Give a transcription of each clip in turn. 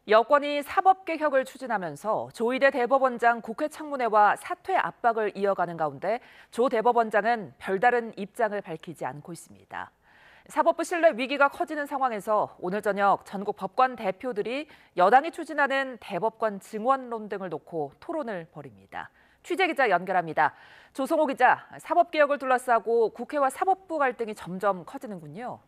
여권이 사법개혁을 추진하면서 조희대 대법원장 국회 청문회와 사퇴 압박을 이어가는 가운데 조 대법원장은 별다른 입장을 밝히지 않고 있습니다. 사법부 신뢰 위기가 커지는 상황에서 오늘 저녁 전국 법관 대표들이 여당이 추진하는 대법관 증원론 등을 놓고 토론을 벌입니다. 취재기자 연결합니다. 조성호 기자, 사법개혁을 둘러싸고 국회와 사법부 갈등이 점점 커지는군요.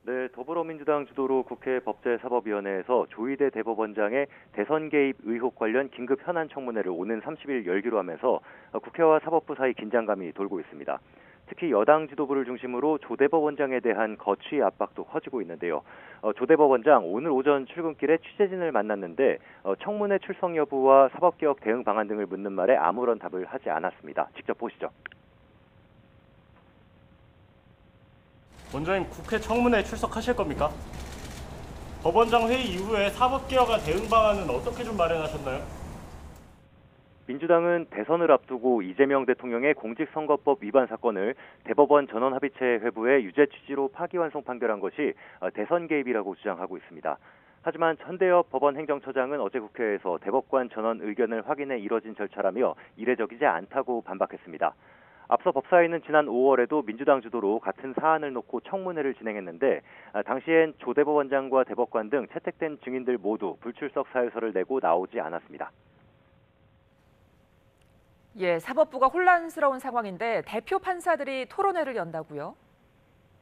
네, 더불어민주당 주도로 국회 법제사법위원회에서 조희대 대법원장의 대선 개입 의혹 관련 긴급 현안 청문회를 오는 30일 열기로 하면서 국회와 사법부 사이 긴장감이 돌고 있습니다. 특히 여당 지도부를 중심으로 조 대법원장에 대한 거취 압박도 커지고 있는데요. 조 대법원장 오늘 오전 출근길에 취재진을 만났는데 청문회 출석 여부와 사법개혁 대응 방안 등을 묻는 말에 아무런 답을 하지 않았습니다. 직접 보시죠. 원장님, 국회 청문회에 출석하실 겁니까? 법원장 회의 이후에 사법개혁안 대응 방안은 어떻게 좀 마련하셨나요? 민주당은 대선을 앞두고 이재명 대통령의 공직선거법 위반 사건을 대법원 전원합의체 회부의 유죄 취지로 파기환송 판결한 것이 대선 개입이라고 주장하고 있습니다. 하지만 천대엽 법원 행정처장은 어제 국회에서 대법관 전원 의견을 확인해 이뤄진 절차라며 이례적이지 않다고 반박했습니다. 앞서 법사위는 지난 5월에도 민주당 주도로 같은 사안을 놓고 청문회를 진행했는데 당시엔 조 대법원장과 대법관 등 채택된 증인들 모두 불출석 사유서를 내고 나오지 않았습니다. 사법부가 혼란스러운 상황인데 대표 판사들이 토론회를 연다고요?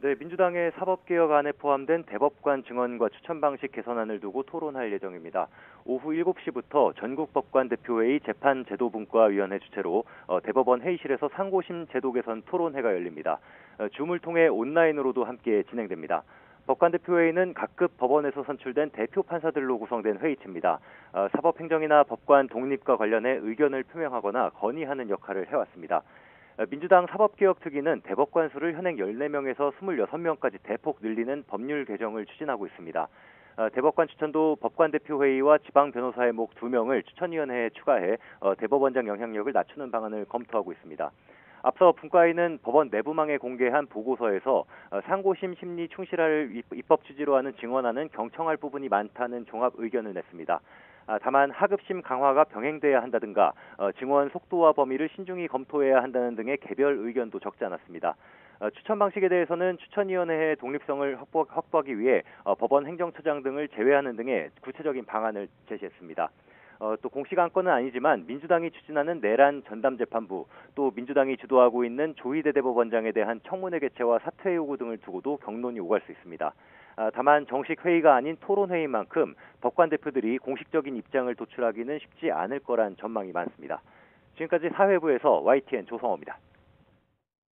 네, 민주당의 사법개혁안에 포함된 대법관 증언과 추천 방식 개선안을 두고 토론할 예정입니다. 오후 7시부터 전국법관대표회의 재판제도분과위원회 주최로 대법원 회의실에서 상고심 제도 개선 토론회가 열립니다. 줌을 통해 온라인으로도 함께 진행됩니다. 법관대표회의는 각급 법원에서 선출된 대표 판사들로 구성된 회의체입니다. 사법행정이나 법관 독립과 관련해 의견을 표명하거나 건의하는 역할을 해왔습니다. 민주당 사법개혁특위는 대법관 수를 현행 14명에서 26명까지 대폭 늘리는 법률 개정을 추진하고 있습니다. 대법관 추천도 법관대표회의와 지방변호사의 목 2명을 추천위원회에 추가해 대법원장 영향력을 낮추는 방안을 검토하고 있습니다. 앞서 분과위는 법원 내부망에 공개한 보고서에서 상고심 심리 충실할 입법 취지로 하는 증언안은 경청할 부분이 많다는 종합 의견을 냈습니다. 다만 하급심 강화가 병행돼야 한다든가 증언 속도와 범위를 신중히 검토해야 한다는 등의 개별 의견도 적지 않았습니다. 추천 방식에 대해서는 추천위원회의 독립성을 확보하기 위해 법원 행정처장 등을 제외하는 등의 구체적인 방안을 제시했습니다. 또 공식 안건은 아니지만 민주당이 추진하는 내란 전담재판부, 또 민주당이 주도하고 있는 조희대 대법원장에 대한 청문회 개최와 사퇴 요구 등을 두고도 경론이 오갈 수 있습니다. 다만 정식 회의가 아닌 토론회의만큼 법관 대표들이 공식적인 입장을 도출하기는 쉽지 않을 거란 전망이 많습니다. 지금까지 사회부에서 YTN 조성호입니다.